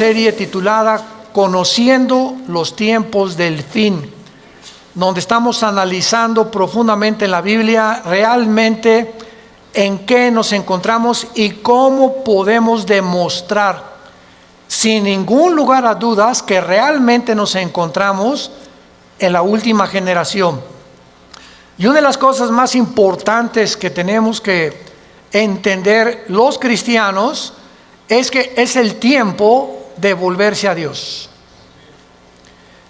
Serie titulada Conociendo los tiempos del fin, donde estamos analizando profundamente en la Biblia realmente en qué nos encontramos y cómo podemos demostrar sin ningún lugar a dudas que realmente nos encontramos en la última generación. Y una de las cosas más importantes que tenemos que entender los cristianos es que es el tiempo de volverse a Dios.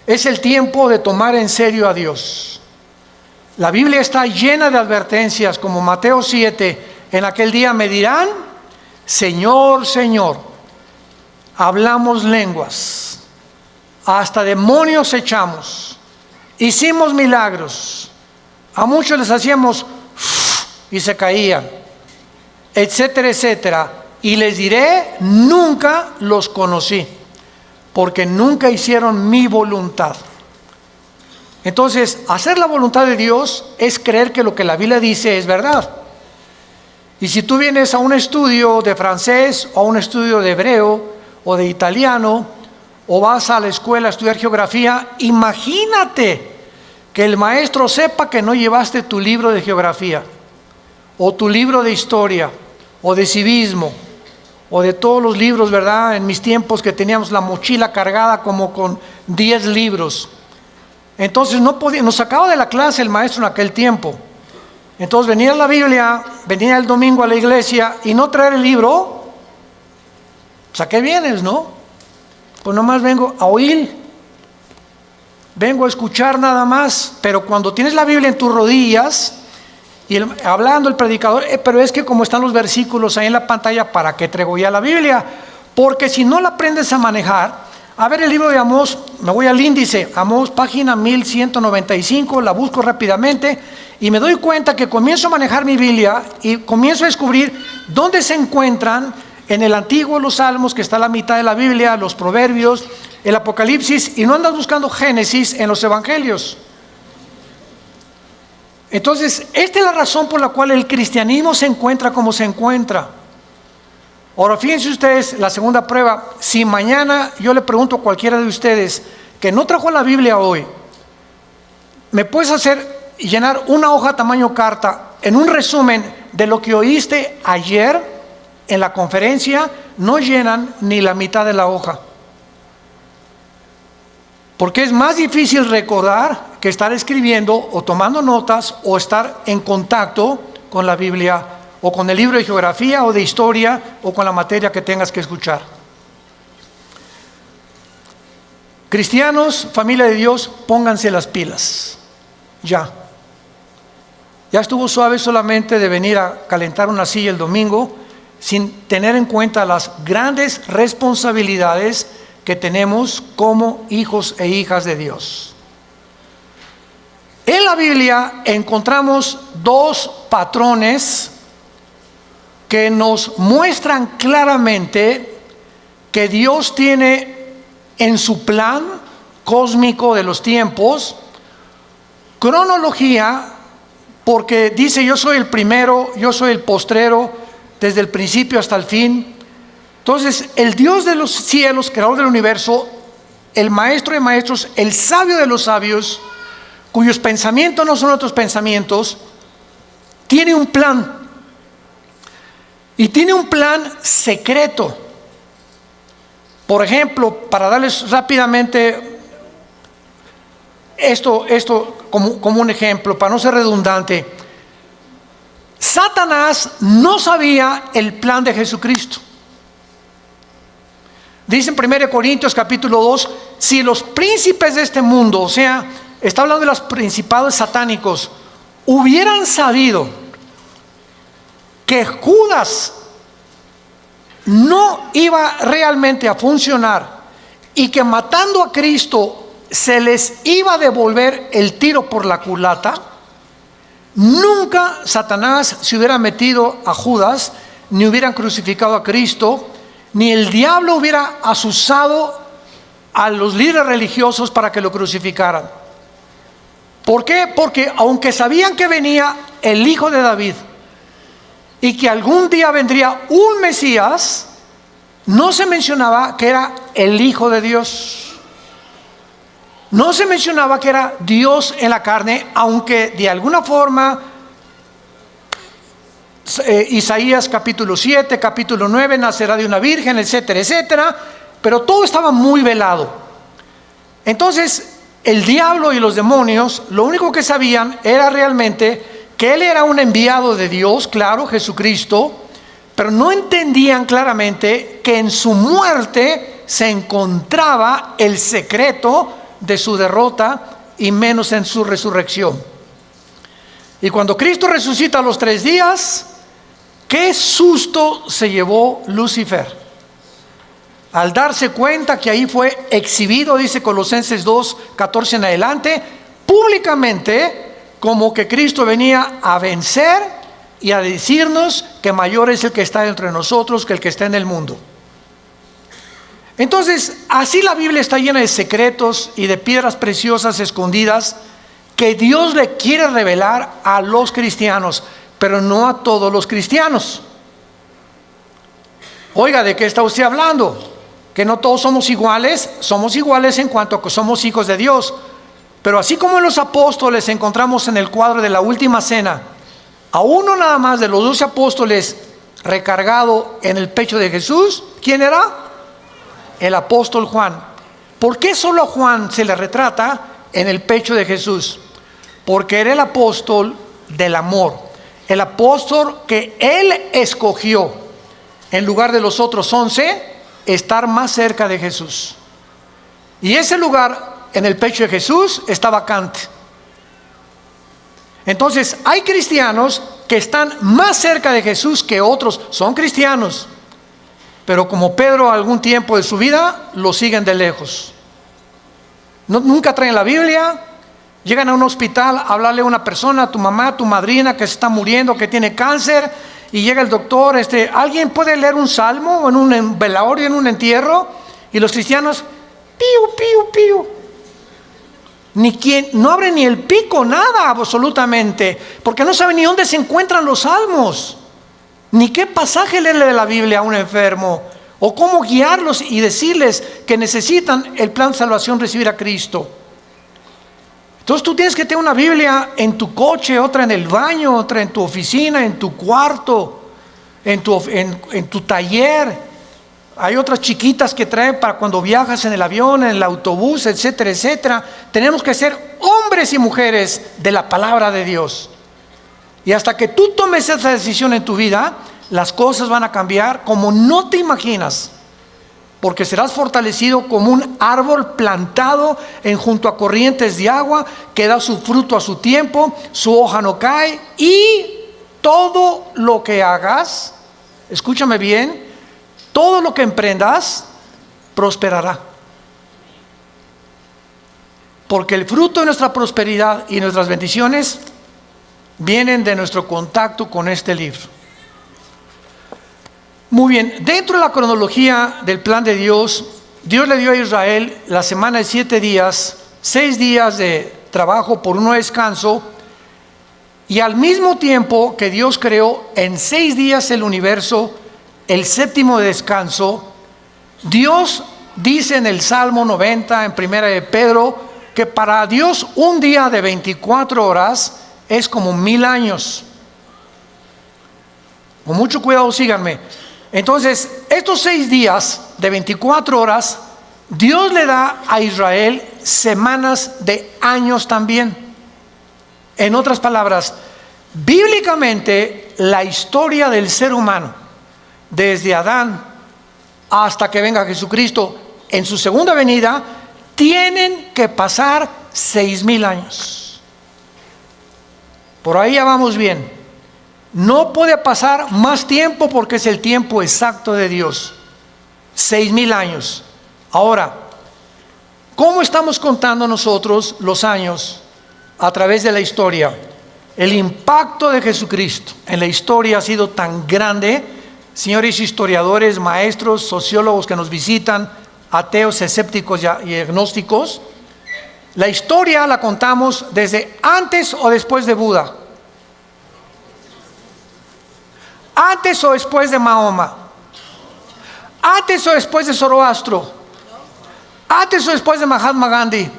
Es el tiempo de tomar en serio a Dios. La Biblia está llena de advertencias, como Mateo 7, en aquel día me dirán, Señor, Señor, hablamos lenguas, hasta demonios echamos, hicimos milagros, a muchos les hacíamos y se caían, etcétera, etcétera. Y les diré, nunca los conocí, porque nunca hicieron mi voluntad. Entonces, hacer la voluntad de Dios es creer que lo que la Biblia dice es verdad. Y si tú vienes a un estudio de francés, o a un estudio de hebreo, o de italiano, o vas a la escuela a estudiar geografía, imagínate que el maestro sepa que no llevaste tu libro de geografía, o tu libro de historia, o de civismo, o de todos los libros, ¿verdad? En mis tiempos que teníamos la mochila cargada como con 10 libros. Entonces no podía, nos sacaba de la clase el maestro en aquel tiempo. Entonces venía la Biblia, venía el domingo a la iglesia y no traer el libro. Pues ¿a qué vienes, no? Pues nomás vengo a oír. Vengo a escuchar nada más. Pero cuando tienes la Biblia en tus rodillas y hablando el predicador, pero es que como están los versículos ahí en la pantalla, ¿para qué traigo ya la Biblia? Porque si no la aprendes a manejar, a ver el libro de Amós, me voy al índice, Amós página 1195, la busco rápidamente y me doy cuenta que comienzo a manejar mi Biblia y comienzo a descubrir dónde se encuentran en el Antiguo los Salmos, que está a la mitad de la Biblia, los Proverbios, el Apocalipsis, y no andas buscando Génesis en los Evangelios. Entonces, esta es la razón por la cual el cristianismo se encuentra como se encuentra. Ahora, fíjense ustedes, la segunda prueba, si mañana yo le pregunto a cualquiera de ustedes que no trajo la Biblia hoy, ¿me puedes hacer llenar una hoja tamaño carta en un resumen de lo que oíste ayer en la conferencia? No llenan ni la mitad de la hoja. Porque es más difícil recordar que estar escribiendo o tomando notas o estar en contacto con la Biblia o con el libro de geografía o de historia o con la materia que tengas que escuchar. Cristianos, familia de Dios, pónganse las pilas. Ya estuvo suave solamente de venir a calentar una silla el domingo sin tener en cuenta las grandes responsabilidades que tenemos como hijos e hijas de Dios. En la Biblia encontramos dos patrones que nos muestran claramente que Dios tiene en su plan cósmico de los tiempos cronología, porque dice yo soy el primero, yo soy el postrero, desde el principio hasta el fin. Entonces, el Dios de los cielos, creador del universo, el maestro de maestros, el sabio de los sabios, cuyos pensamientos no son otros pensamientos, tiene un plan. Y tiene un plan secreto. Por ejemplo, para darles rápidamente esto como un ejemplo, para no ser redundante, Satanás no sabía el plan de Jesucristo. Dice en 1 Corintios capítulo 2, si los príncipes de este mundo, o sea, está hablando de los principados satánicos, hubieran sabido que Judas no iba realmente a funcionar y que matando a Cristo se les iba a devolver el tiro por la culata, nunca Satanás se hubiera metido a Judas, ni hubieran crucificado a Cristo, ni el diablo hubiera asusado a los líderes religiosos para que lo crucificaran. ¿Por qué? Porque aunque sabían que venía el hijo de David y que algún día vendría un Mesías, no se mencionaba que era el Hijo de Dios. No se mencionaba que era Dios en la carne, aunque de alguna forma Isaías capítulo 7, capítulo 9, nacerá de una virgen, etcétera, etcétera, pero todo estaba muy velado. Entonces, el diablo y los demonios, lo único que sabían era realmente que él era un enviado de Dios, claro, Jesucristo, pero no entendían claramente que en su muerte se encontraba el secreto de su derrota y menos en su resurrección. Y cuando Cristo resucita a los 3 días, qué susto se llevó Lucifer al darse cuenta que ahí fue exhibido, dice Colosenses 2, 14 en adelante, públicamente, como que Cristo venía a vencer y a decirnos que mayor es el que está entre nosotros que el que está en el mundo. Entonces, así la Biblia está llena de secretos y de piedras preciosas escondidas que Dios le quiere revelar a los cristianos, pero no a todos los cristianos. Oiga, ¿de qué está usted hablando? Que no todos somos iguales en cuanto a que somos hijos de Dios. Pero así como en los apóstoles encontramos en el cuadro de la última cena a uno nada más de los 12 apóstoles recargado en el pecho de Jesús, ¿quién era? El apóstol Juan. ¿Por qué solo a Juan se le retrata en el pecho de Jesús? Porque era el apóstol del amor, el apóstol que él escogió en lugar de los otros 11 estar más cerca de Jesús. Y ese lugar en el pecho de Jesús está vacante. Entonces hay cristianos que están más cerca de Jesús que otros. Son cristianos, pero como Pedro algún tiempo de su vida lo siguen de lejos. Nunca traen la Biblia. Llegan a un hospital a hablarle a una persona, a tu mamá, a tu madrina que se está muriendo, que tiene cáncer, y llega el doctor, ¿alguien puede leer un salmo en un velorio, en un entierro? Y los cristianos, piu, piu, piu. No abre ni el pico, nada absolutamente, porque no sabe ni dónde se encuentran los salmos, ni qué pasaje leerle de la Biblia a un enfermo, o cómo guiarlos y decirles que necesitan el plan de salvación, recibir a Cristo. Entonces tú tienes que tener una Biblia en tu coche, otra en el baño, otra en tu oficina, en tu cuarto, en tu taller. Hay otras chiquitas que traen para cuando viajas en el avión, en el autobús, etcétera, etcétera. Tenemos que ser hombres y mujeres de la palabra de Dios. Y hasta que tú tomes esa decisión en tu vida, las cosas van a cambiar como no te imaginas. Porque serás fortalecido como un árbol plantado junto a corrientes de agua, que da su fruto a su tiempo, su hoja no cae, y todo lo que hagas, escúchame bien, todo lo que emprendas, prosperará. Porque el fruto de nuestra prosperidad y nuestras bendiciones vienen de nuestro contacto con este libro. Muy bien, dentro de la cronología del plan de Dios, Dios le dio a Israel la semana de 7 días, 6 días de trabajo por uno de descanso, y al mismo tiempo que Dios creó en 6 días el universo, el 7º de descanso, Dios dice en el Salmo 90, en primera de Pedro, que para Dios un día de 24 horas es como 1000 años. Con mucho cuidado, síganme. Entonces, estos 6 días de 24 horas, Dios le da a Israel semanas de años también. En otras palabras, bíblicamente, la historia del ser humano, desde Adán hasta que venga Jesucristo en su segunda venida, tienen que pasar 6000 años. Por ahí ya vamos bien. No puede pasar más tiempo porque es el tiempo exacto de Dios. 6000 años. Ahora, ¿cómo estamos contando nosotros los años a través de la historia? El impacto de Jesucristo en la historia ha sido tan grande. Señores historiadores, maestros, sociólogos que nos visitan, ateos, escépticos y agnósticos, la historia la contamos desde antes o después de Buda. ¿Antes o después de Mahoma? Antes o después de Zoroastro. Antes o después de Mahatma Gandhi.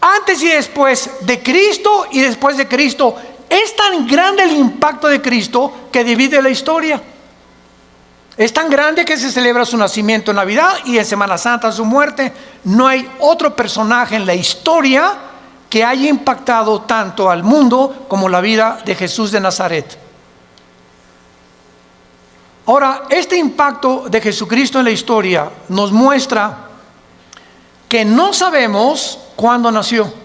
Antes y después de Cristo y después de Cristo. Es tan grande el impacto de Cristo que divide la historia. Es tan grande que se celebra su nacimiento en Navidad y en Semana Santa su muerte. No hay otro personaje en la historia que haya impactado tanto al mundo como la vida de Jesús de Nazaret. Ahora, este impacto de Jesucristo en la historia nos muestra que no sabemos cuándo nació.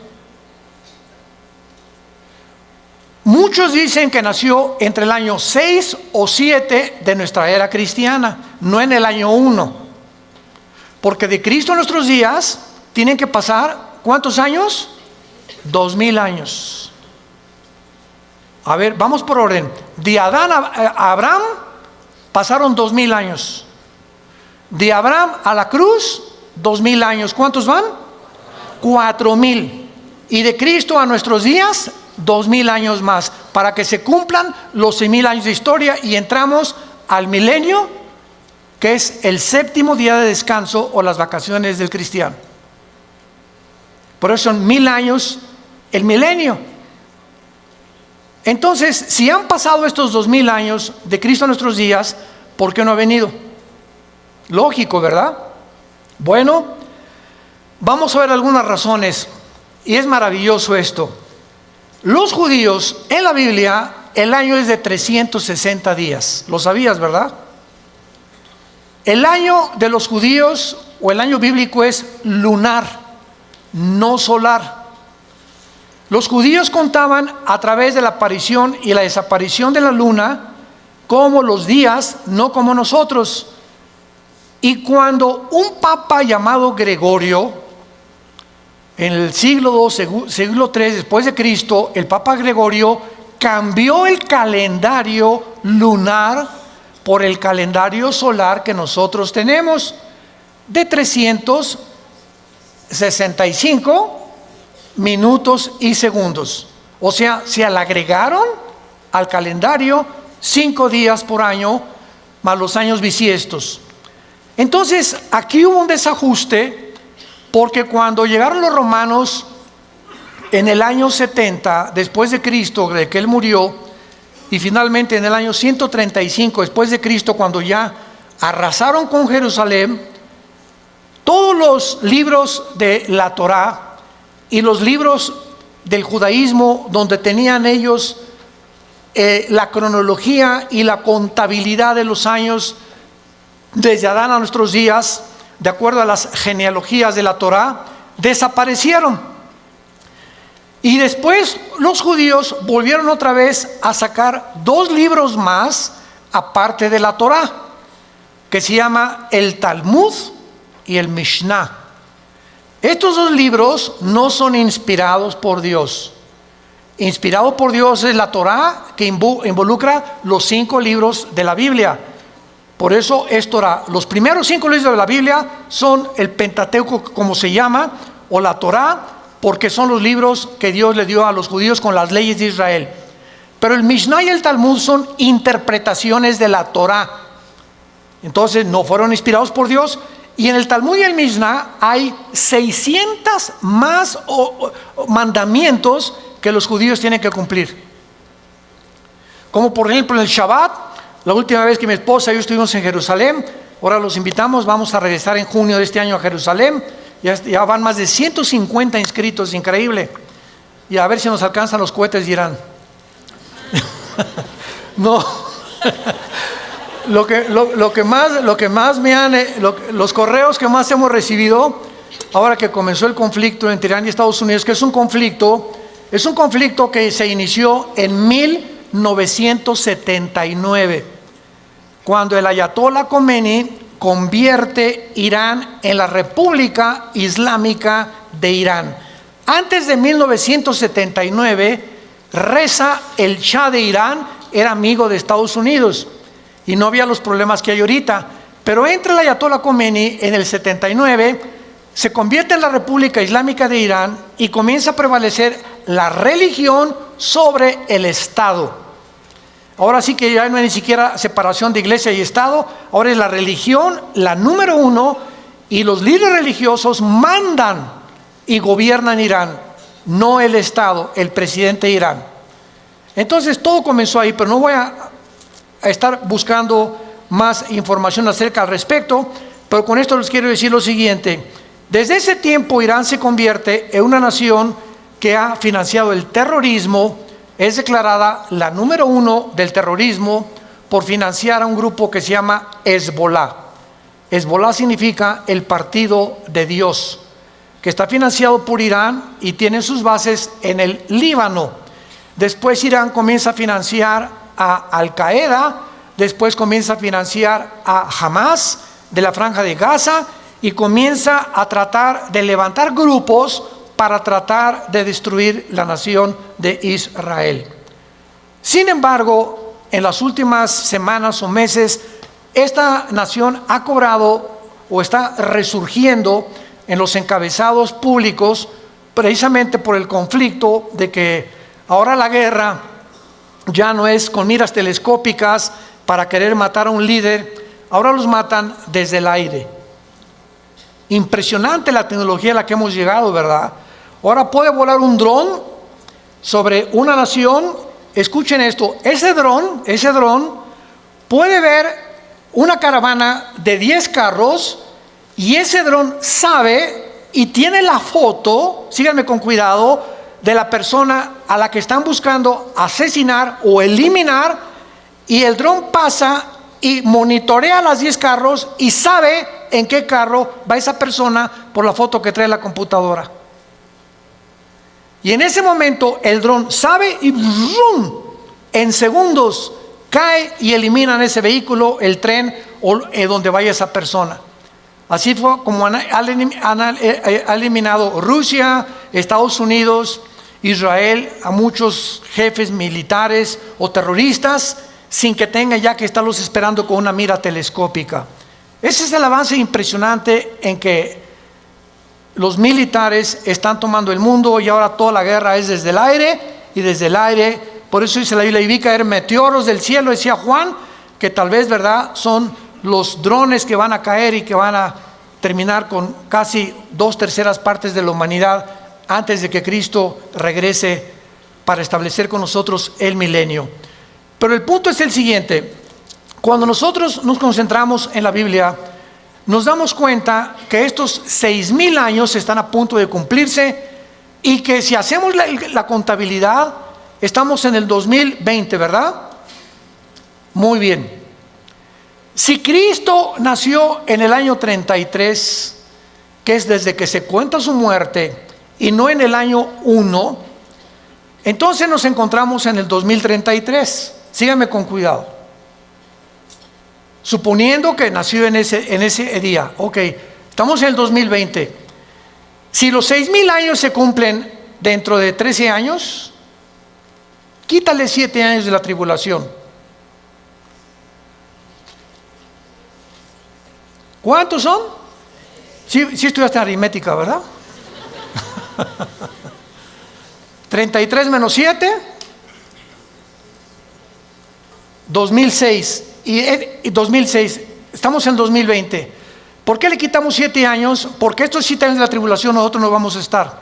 Muchos dicen que nació entre el año 6 o 7 de nuestra era cristiana, no en el año 1. Porque de Cristo a nuestros días tienen que pasar, ¿cuántos años? 2000 años. A ver, vamos por orden. De Adán a Abraham pasaron 2000 años. De Abraham a la cruz, 2000 años. ¿Cuántos van? 4000. Y de Cristo a nuestros días, 2000 años más, para que se cumplan los 6000 años de historia y entramos al milenio, que es el 7º día de descanso o las vacaciones del cristiano. Por eso son 1000 años el milenio. Entonces, si han pasado estos 2000 años de Cristo a nuestros días, ¿por qué no ha venido? Lógico, ¿verdad? Bueno, vamos a ver algunas razones, y es maravilloso esto. Los judíos, en la Biblia, el año es de 360 días. ¿Lo sabías, verdad? El año de los judíos, o el año bíblico, es lunar, no solar. Los judíos contaban a través de la aparición y la desaparición de la luna como los días, no como nosotros. Y cuando un papa llamado Gregorio, en el siglo II, siglo III después de Cristo, el Papa Gregorio cambió el calendario lunar por el calendario solar que nosotros tenemos, de 365 minutos y segundos. O sea, se le agregaron al calendario 5 días por año, más los años bisiestos. Entonces, aquí hubo un desajuste, porque cuando llegaron los romanos en el año 70 después de Cristo, de que él murió, y finalmente en el año 135 después de Cristo, cuando ya arrasaron con Jerusalén, todos los libros de la Torá y los libros del judaísmo, donde tenían ellos la cronología y la contabilidad de los años desde Adán a nuestros días, de acuerdo a las genealogías de la Torá, desaparecieron. Y después los judíos volvieron otra vez a sacar 2 libros más aparte de la Torá, que se llama el Talmud y el Mishnah. Estos 2 libros no son inspirados por Dios. Inspirado por Dios es la Torá, que involucra los 5 libros de la Biblia. Por eso es Torá. Los primeros 5 libros de la Biblia son el Pentateuco, como se llama, o la Torá, porque son los libros que Dios le dio a los judíos con las leyes de Israel. Pero el Mishnah y el Talmud son interpretaciones de la Torá. Entonces no fueron inspirados por Dios. Y en el Talmud y el Mishnah hay 600 más mandamientos que los judíos tienen que cumplir. Como por ejemplo en el Shabbat. La última vez que mi esposa y yo estuvimos en Jerusalén, ahora los invitamos, vamos a regresar en junio de este año a Jerusalén. Ya van más de 150 inscritos, increíble. Y a ver si nos alcanzan los cohetes de Irán. No. Lo que más me han, los correos que más hemos recibido, ahora que comenzó el conflicto entre Irán y Estados Unidos, que es un conflicto que se inició en 1979. Cuando el Ayatollah Khomeini convierte Irán en la República Islámica de Irán. Antes de 1979, Reza, el Shah de Irán, era amigo de Estados Unidos y no había los problemas que hay ahorita. Pero entra el Ayatollah Khomeini en el 79, se convierte en la República Islámica de Irán y comienza a prevalecer la religión sobre el Estado. Ahora sí que ya no hay ni siquiera separación de iglesia y Estado, ahora es la religión la número uno y los líderes religiosos mandan y gobiernan Irán, no el Estado, el presidente de Irán. Entonces todo comenzó ahí, pero no voy a estar buscando más información acerca al respecto, pero con esto les quiero decir lo siguiente. Desde ese tiempo Irán se convierte en una nación que ha financiado el terrorismo, es declarada la número uno del terrorismo por financiar a un grupo que se llama Hezbollah. Hezbollah significa el partido de Dios, que está financiado por Irán y tiene sus bases en el Líbano. Después Irán comienza a financiar a Al-Qaeda, después comienza a financiar a Hamas de la Franja de Gaza y comienza a tratar de levantar grupos para tratar de destruir la nación de Israel. Sin embargo, en las últimas semanas o meses, esta nación ha cobrado o está resurgiendo en los encabezados públicos precisamente por el conflicto de que ahora la guerra ya no es con miras telescópicas para querer matar a un líder, ahora los matan desde el aire. Impresionante la tecnología a la que hemos llegado, ¿verdad? Ahora puede volar un dron sobre una nación. Escuchen esto, ese dron puede ver una caravana de 10 carros y ese dron sabe y tiene la foto, síganme con cuidado, de la persona a la que están buscando asesinar o eliminar, y el dron pasa y monitorea las 10 carros y sabe en qué carro va esa persona por la foto que trae la computadora. Y en ese momento el dron sabe y ¡rum!, en segundos cae y eliminan ese vehículo, el tren o donde vaya esa persona. Así fue como ha eliminado Rusia, Estados Unidos, Israel a muchos jefes militares o terroristas sin que tengan ya que estarlos esperando con una mira telescópica. Ese es el avance impresionante en que los militares están tomando el mundo y ahora toda la guerra es desde el aire y desde el aire. Por eso dice la Biblia, y vi caer meteoros del cielo, decía Juan, que tal vez, ¿verdad?, son los drones que van a caer y que van a terminar con casi 2/3 partes de la humanidad antes de que Cristo regrese para establecer con nosotros el milenio. Pero el punto es el siguiente: cuando nosotros nos concentramos en la Biblia, nos damos cuenta que estos 6,000 años están a punto de cumplirse y que si hacemos la contabilidad, estamos en el 2020, ¿verdad? Muy bien. Si Cristo nació en el año 33, que es desde que se cuenta su muerte, y no en el año 1, entonces nos encontramos en el 2033. Síganme con cuidado. Suponiendo que nació en ese día, ok, estamos en el 2020. Si los 6,000 años se cumplen dentro de 13 años, quítale 7 años de la tribulación. ¿Cuántos son? Sí estudiaste aritmética, ¿verdad? 33 menos 7, 2006. Y 2006, estamos en 2020. ¿Por qué le quitamos 7 años? Porque estos 7 años de la tribulación nosotros no vamos a estar.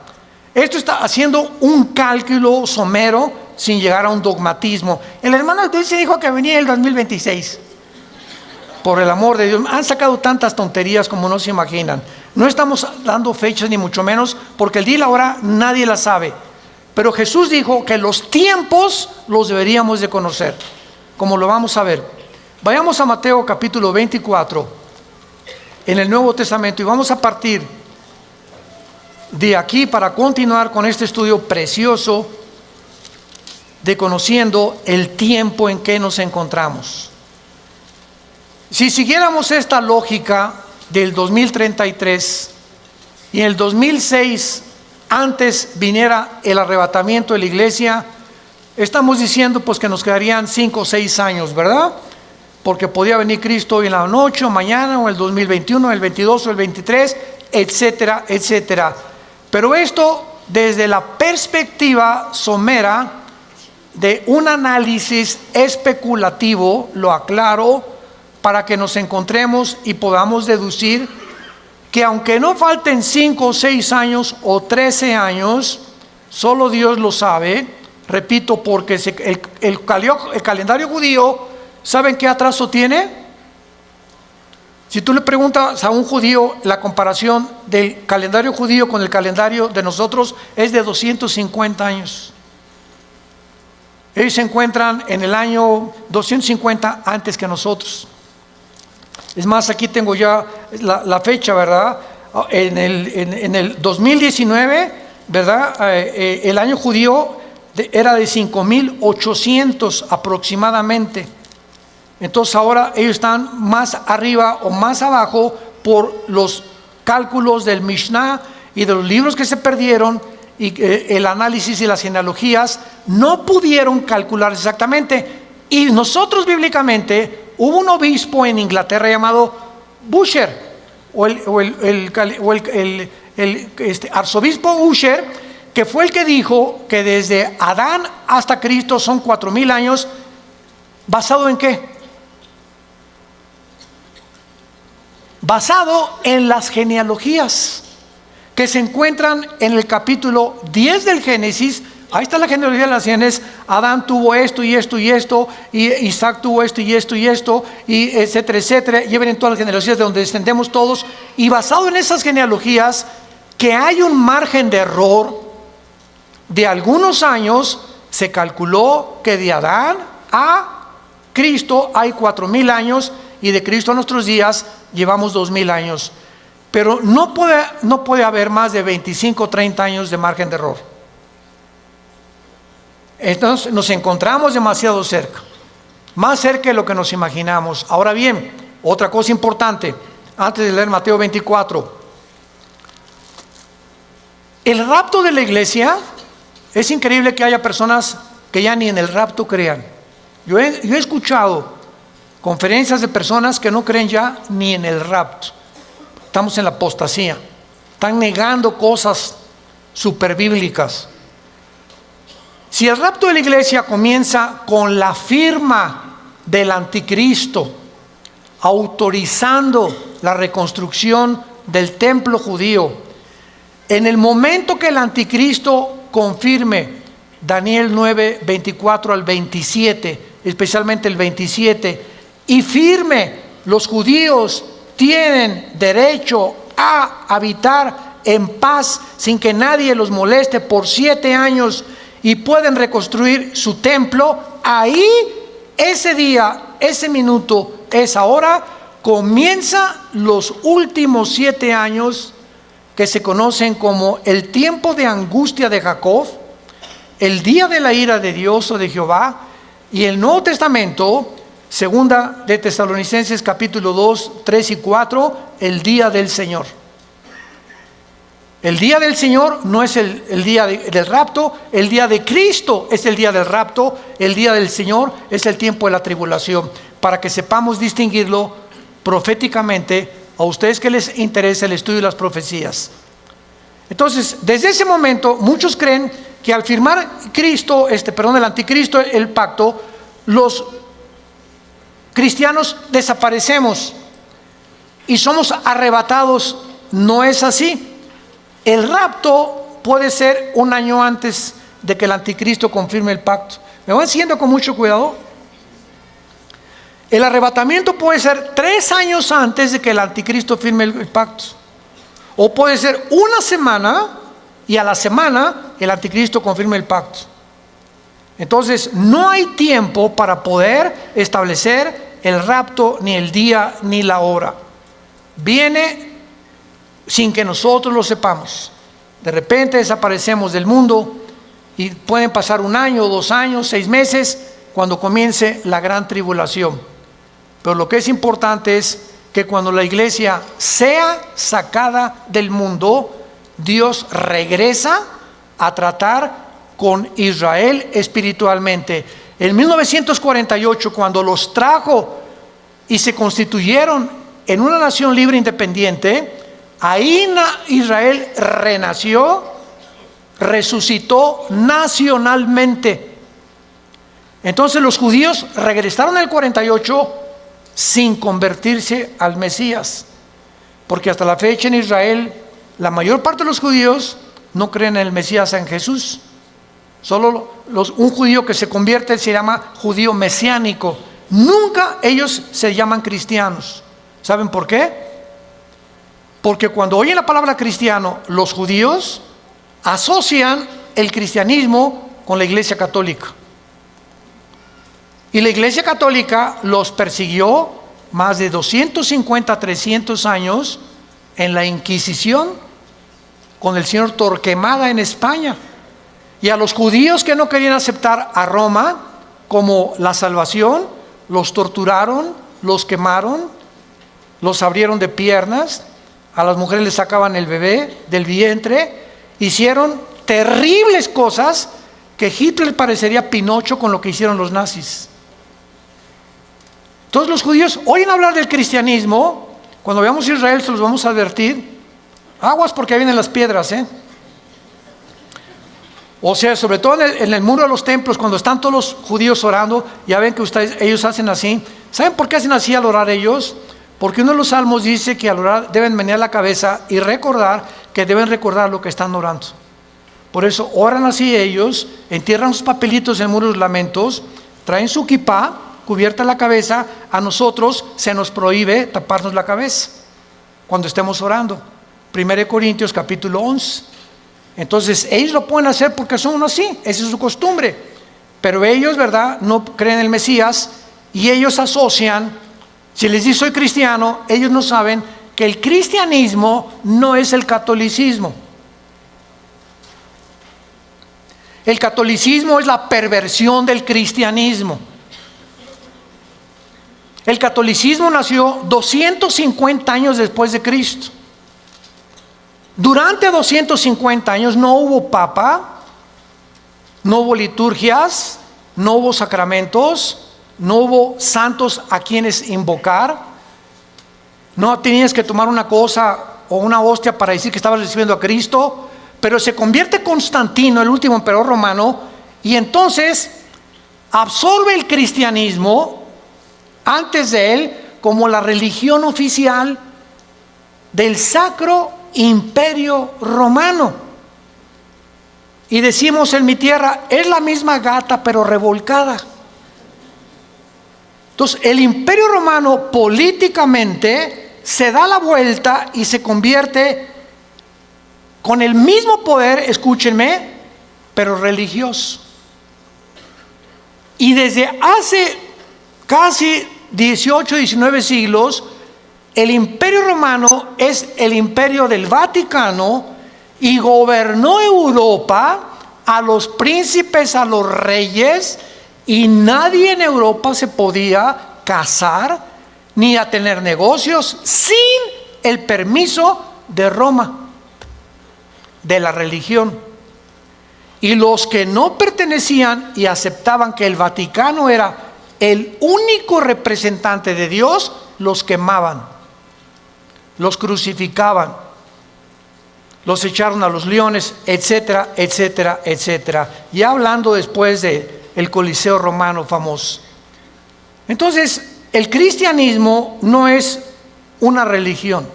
Esto está haciendo un cálculo somero sin llegar a un dogmatismo. El hermano Dulce dijo que venía el 2026. Por el amor de Dios, han sacado tantas tonterías como no se imaginan. No estamos dando fechas ni mucho menos, porque el día y la hora nadie la sabe. Pero Jesús dijo que los tiempos los deberíamos de conocer, como lo vamos a ver. Vayamos a Mateo capítulo 24 en el Nuevo Testamento y vamos a partir de aquí para continuar con este estudio precioso de conociendo el tiempo en que nos encontramos. Si siguiéramos esta lógica del 2033 y en el 2006 antes viniera el arrebatamiento de la iglesia, estamos diciendo pues que nos quedarían 5 o 6 años, ¿verdad? Porque podía venir Cristo hoy en la noche o mañana o el 2021, el 22 o el 23, etcétera, etcétera. Pero esto desde la perspectiva somera de un análisis especulativo, lo aclaro, para que nos encontremos y podamos deducir que aunque no falten 5 o 6 años o 13 años, solo Dios lo sabe, repito, porque el calendario judío, ¿saben qué atraso tiene? Si tú le preguntas a un judío, la comparación del calendario judío con el calendario de nosotros es de 250 años. Ellos se encuentran en el año 250 antes que nosotros. Es más, aquí tengo ya la fecha, ¿verdad? En el 2019, ¿verdad? El año judío era de 5.800 aproximadamente. Entonces ahora ellos están más arriba o más abajo por los cálculos del Mishnah y de los libros que se perdieron, y el análisis y las genealogías no pudieron calcular exactamente. Y nosotros bíblicamente, hubo un obispo en Inglaterra llamado Busher, arzobispo Usher, que fue el que dijo que desde Adán hasta Cristo son 4.000 años. ¿Basado en qué? Basado en las genealogías que se encuentran en el capítulo 10 del Génesis. Ahí está la genealogía de las Génesis. Adán tuvo esto y esto y esto, y Isaac tuvo esto y esto y esto, y etcétera, etcétera. Y vienen todas las genealogías de donde descendemos todos. Y basado en esas genealogías, que hay un margen de error de algunos años, se calculó que de Adán a Cristo hay 4.000 años, y de Cristo a nuestros días llevamos 2.000 años. Pero no puede haber más de 25 o 30 años de margen de error. Entonces nos encontramos demasiado cerca, más cerca de lo que nos imaginamos. Ahora bien, otra cosa importante, antes de leer Mateo 24. El rapto de la iglesia, es increíble que haya personas que ya ni en el rapto crean. Yo he escuchado conferencias de personas que no creen ya ni en el rapto. Estamos en la apostasía. Están negando cosas superbíblicas. Si el rapto de la iglesia comienza con la firma del anticristo, autorizando la reconstrucción del templo judío, en el momento que el anticristo confirme Daniel 9, 24 al 27, especialmente el 27, y firme, los judíos tienen derecho a habitar en paz sin que nadie los moleste por 7 años, y pueden reconstruir su templo, ahí, ese día, ese minuto, esa hora, comienza los últimos 7 años que se conocen como el tiempo de angustia de Jacob, el día de la ira de Dios o de Jehová. Y el Nuevo Testamento, segunda de Tesalonicenses capítulo 2, 3 y 4, el día del Señor. El día del Señor no es el día del rapto, el día de Cristo es el día del rapto, el día del Señor es el tiempo de la tribulación, para que sepamos distinguirlo proféticamente a ustedes que les interesa el estudio de las profecías. Entonces, desde ese momento, muchos creen que al firmar el anticristo, el pacto, los cristianos desaparecemos y somos arrebatados. No es así. El rapto puede ser 1 año antes de que el anticristo confirme el pacto. ¿Me van siguiendo con mucho cuidado? El arrebatamiento puede ser 3 años antes de que el anticristo firme el pacto. O puede ser 1 semana y a la semana el anticristo confirme el pacto. Entonces no hay tiempo para poder establecer el rapto, ni el día ni la hora. Viene sin que nosotros lo sepamos. De repente desaparecemos del mundo y pueden pasar 1 año, 2 años, 6 meses cuando comience la gran tribulación. Pero lo que es importante es que cuando la iglesia sea sacada del mundo, Dios regresa a tratar con Israel espiritualmente. En 1948, cuando los trajo y se constituyeron en una nación libre e independiente, ahí Israel renació, resucitó nacionalmente. Entonces los judíos regresaron en el 48 sin convertirse al Mesías, porque hasta la fecha en Israel la mayor parte de los judíos no creen en el Mesías, en Jesús. Solo un judío que se convierte se llama judío mesiánico. Nunca ellos se llaman cristianos. ¿Saben por qué? Porque cuando oyen la palabra cristiano, los judíos asocian el cristianismo con la Iglesia Católica. Y la Iglesia Católica los persiguió más de 250, 300 años en la Inquisición con el señor Torquemada en España. Y a los judíos que no querían aceptar a Roma como la salvación, los torturaron, los quemaron, los abrieron de piernas, a las mujeres les sacaban el bebé del vientre, hicieron terribles cosas que Hitler parecería Pinocho con lo que hicieron los nazis. Entonces los judíos oyen hablar del cristianismo. Cuando veamos a Israel se los vamos a advertir: aguas porque vienen las piedras, O sea, sobre todo en el muro de los templos, cuando están todos los judíos orando, ya ven que ellos hacen así. ¿Saben por qué hacen así al orar ellos? Porque uno de los salmos dice que al orar deben menear la cabeza y recordar que deben recordar lo que están orando. Por eso oran así ellos, entierran sus papelitos en el muro de los lamentos, traen su kipá, cubierta la cabeza. A nosotros se nos prohíbe taparnos la cabeza cuando estemos orando. 1 Corintios capítulo 11. Entonces ellos lo pueden hacer porque son así, esa es su costumbre. Pero ellos, ¿verdad?, no creen en el Mesías y ellos asocian. Si les dice soy cristiano, ellos no saben que el cristianismo no es el catolicismo. El catolicismo es la perversión del cristianismo. El catolicismo nació 250 años después de Cristo. Durante 250 años no hubo papa, no hubo liturgias, no hubo sacramentos, no hubo santos a quienes invocar. No tenías que tomar una cosa o una hostia para decir que estabas recibiendo a Cristo. Pero se convierte Constantino, el último emperador romano, y entonces absorbe el cristianismo antes de él como la religión oficial del Sacro Imperio Romano. Y decimos en mi tierra, es la misma gata pero revolcada. Entonces el Imperio Romano políticamente se da la vuelta y se convierte con el mismo poder, escúchenme, pero religioso. Y desde hace casi 18, 19 siglos, el Imperio Romano es el imperio del Vaticano y gobernó Europa, a los príncipes, a los reyes, y nadie en Europa se podía casar ni a tener negocios sin el permiso de Roma, de la religión. Y los que no pertenecían y aceptaban que el Vaticano era el único representante de Dios, los quemaban, los crucificaban, los echaron a los leones, etcétera, etcétera, etcétera. Ya hablando después del Coliseo romano famoso. Entonces, el cristianismo no es una religión,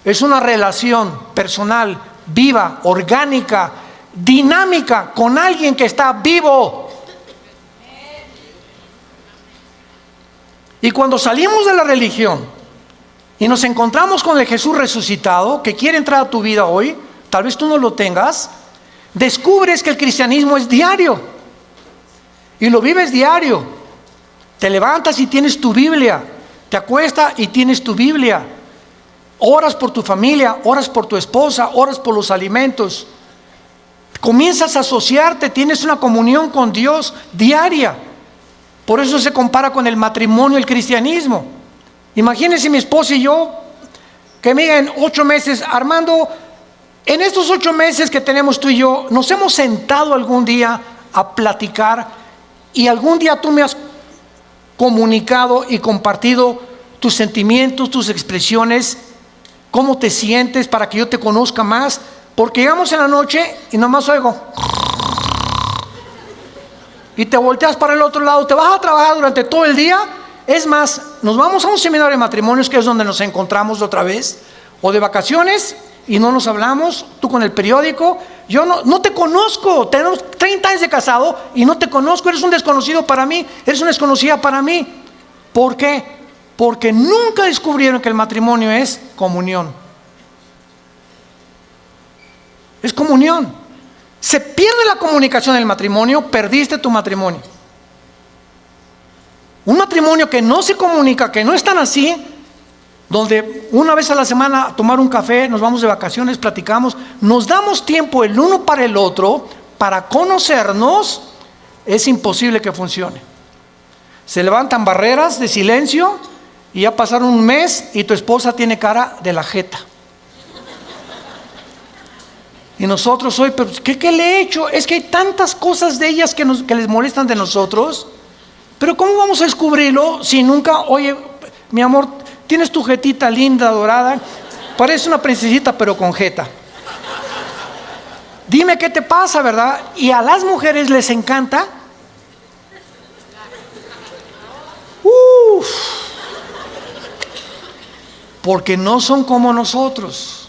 es una relación personal, viva, orgánica, dinámica, con alguien que está vivo. Y cuando salimos de la religión y nos encontramos con el Jesús resucitado, que quiere entrar a tu vida hoy, tal vez tú no lo tengas, descubres que el cristianismo es diario. Y lo vives diario. Te levantas y tienes tu Biblia. Te acuestas y tienes tu Biblia. Oras por tu familia, oras por tu esposa, oras por los alimentos. Comienzas a asociarte, tienes una comunión con Dios diaria. Por eso se compara con el matrimonio el cristianismo. Imagínense mi esposa y yo, que me digan 8 meses, Armando, en estos 8 meses que tenemos tú y yo, nos hemos sentado algún día a platicar y algún día tú me has comunicado y compartido tus sentimientos, tus expresiones, cómo te sientes para que yo te conozca más, porque llegamos en la noche y nomás oigo. y te volteas para el otro lado, te vas a trabajar durante todo el día. Es más, nos vamos a un seminario de matrimonios, que es donde nos encontramos otra vez, o de vacaciones, y no nos hablamos, tú con el periódico. Yo no te conozco, tenemos 30 años de casado y no te conozco, eres un desconocido para mí, eres una desconocida para mí. ¿Por qué? Porque nunca descubrieron que el matrimonio es comunión. Es comunión. Se pierde la comunicación del matrimonio, perdiste tu matrimonio. Un matrimonio que no se comunica, que no es tan así, donde una vez a la semana a tomar un café, nos vamos de vacaciones, platicamos, nos damos tiempo el uno para el otro, para conocernos, es imposible que funcione. Se levantan barreras de silencio y ya pasaron un mes y tu esposa tiene cara de la jeta. Y nosotros hoy, pero ¿qué le he hecho? Es que hay tantas cosas de ellas que les molestan de nosotros. Pero ¿cómo vamos a descubrirlo si nunca, oye, mi amor, tienes tu jetita linda, dorada, parece una princesita pero con jeta? Dime qué te pasa, ¿verdad? Y a las mujeres les encanta. Porque no son como nosotros.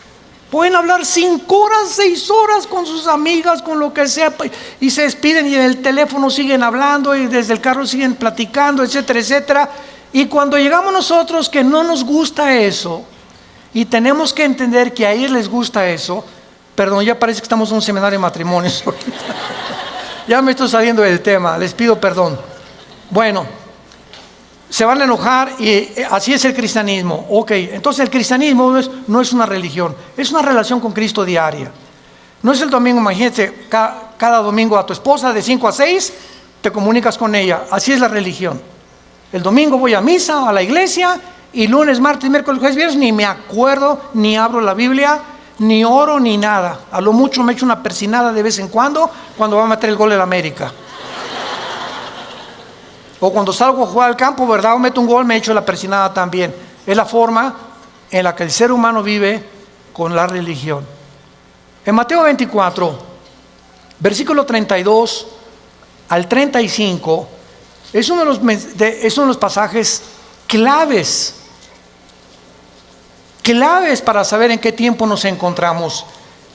Pueden hablar 5 horas, 6 horas con sus amigas, con lo que sea, y se despiden y en el teléfono siguen hablando y desde el carro siguen platicando, etcétera, etcétera. Y cuando llegamos nosotros que no nos gusta eso, y tenemos que entender que a ellos les gusta eso, perdón, ya parece que estamos en un seminario de matrimonios. Ya me estoy saliendo del tema, les pido perdón. Bueno, se van a enojar y así es el cristianismo. Ok, entonces el cristianismo no es una religión, es una relación con Cristo diaria. No es el domingo, imagínate, cada domingo a tu esposa de 5 a 6 te comunicas con ella. Así es la religión. El domingo voy a misa, a la iglesia, y lunes, martes, miércoles, jueves, viernes ni me acuerdo, ni abro la Biblia, ni oro, ni nada. A lo mucho me echo una persinada de vez en cuando va a meter el gol de la América. O cuando salgo a jugar al campo, ¿verdad? O meto un gol, me echo la persinada también. Es la forma en la que el ser humano vive con la religión. En Mateo 24, versículo 32 al 35, es uno de los pasajes claves para saber en qué tiempo nos encontramos.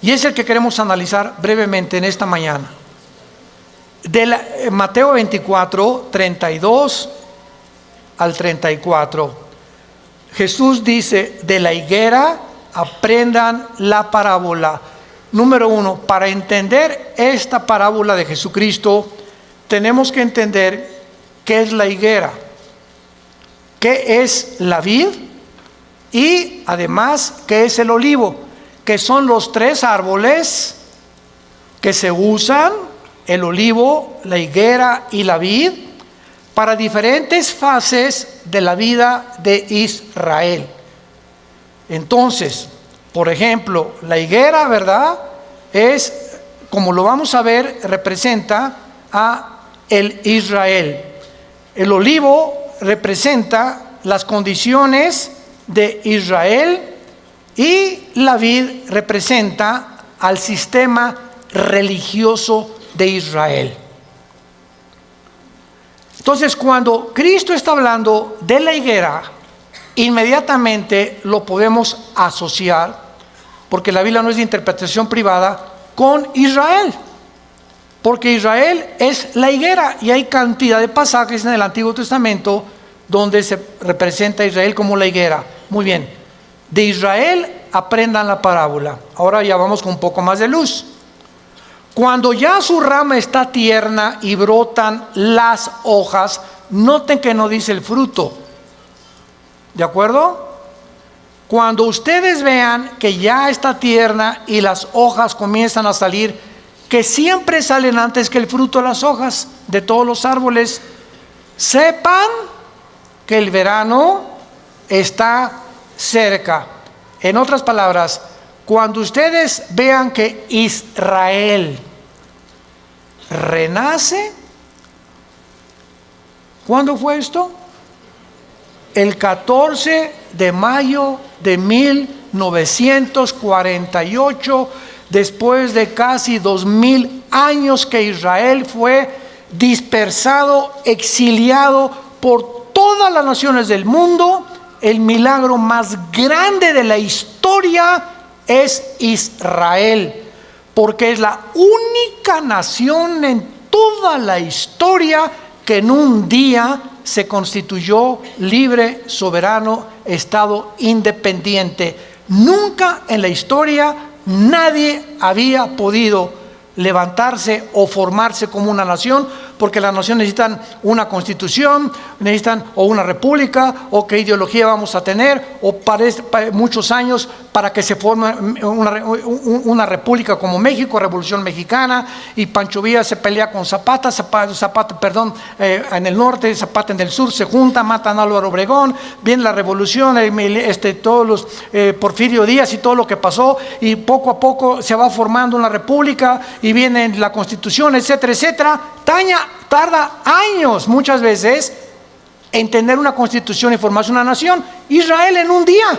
Y es el que queremos analizar brevemente en esta mañana. Mateo 24, 32 al 34. Jesús dice: de la higuera aprendan la parábola. Número 1, para entender esta parábola de Jesucristo, tenemos que entender qué es la higuera, qué es la vid y además qué es el olivo, que son los 3 árboles que se usan, el olivo, la higuera y la vid, para diferentes fases de la vida de Israel. Entonces, por ejemplo, la higuera, ¿verdad? Es, como lo vamos a ver, representa a el Israel. El olivo representa las condiciones de Israel y la vid representa al sistema religioso de Israel. Entonces, cuando Cristo está hablando de la higuera, inmediatamente lo podemos asociar, porque la Biblia no es de interpretación privada, con Israel, porque Israel es la higuera, y hay cantidad de pasajes en el Antiguo Testamento donde se representa a Israel como la higuera. Muy bien, de Israel aprendan la parábola. Ahora ya vamos con un poco más de luz. Cuando ya su rama está tierna y brotan las hojas, noten que no dice el fruto. ¿De acuerdo? Cuando ustedes vean que ya está tierna y las hojas comienzan a salir, que siempre salen antes que el fruto las hojas de todos los árboles, sepan que el verano está cerca. En otras palabras, cuando ustedes vean que Israel renace, ¿cuándo fue esto? El 14 de mayo de 1948, después de casi 2000 años que Israel fue dispersado, exiliado por todas las naciones del mundo. El milagro más grande de la historia es Israel, porque es la única nación en toda la historia que en un día se constituyó libre, soberano, estado independiente. Nunca en la historia nadie había podido levantarse o formarse como una nación, porque las naciones necesitan una constitución, necesitan o una república, o qué ideología vamos a tener, o para muchos años para que se forme una república como México, Revolución Mexicana, y Pancho Villa se pelea con Zapata, en el norte, Zapata en el sur, se junta, matan a Álvaro Obregón, viene la revolución, todos los Porfirio Díaz y todo lo que pasó, y poco a poco se va formando una república, y viene la constitución, etcétera, etcétera. Tarda años muchas veces en tener una constitución y formarse una nación. Israel en un día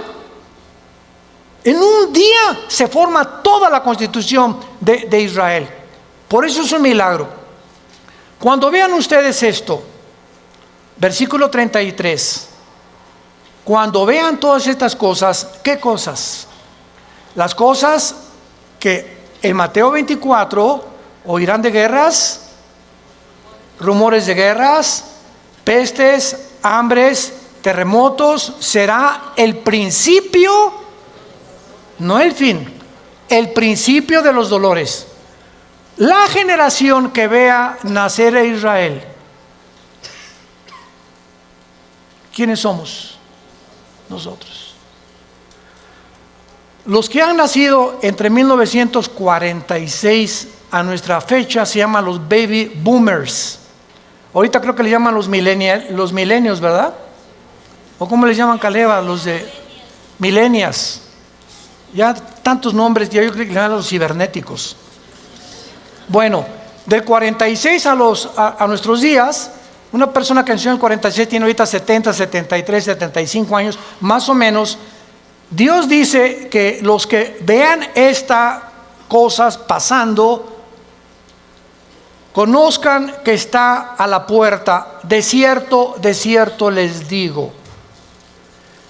se forma toda la constitución de Israel. Por eso es un milagro. Cuando vean ustedes esto, versículo 33, cuando vean todas estas cosas, ¿qué cosas? Las cosas que en Mateo 24 oirán de guerras, rumores de guerras, pestes, hambres, terremotos. Será el principio, no el fin, el principio de los dolores. La generación que vea nacer a Israel, ¿quiénes somos? Nosotros. Los que han nacido entre 1946 a nuestra fecha se llaman los baby boomers. Ahorita creo que le llaman los millennials, ¿verdad? ¿O cómo les llaman, Caleva? Los de millennials. Ya tantos nombres, ya yo creo que le llaman los cibernéticos. Bueno, del 46 a nuestros días, una persona que nació en el 46 tiene ahorita 70, 73, 75 años, más o menos. Dios dice que los que vean estas cosas pasando, conozcan que está a la puerta. De cierto les digo,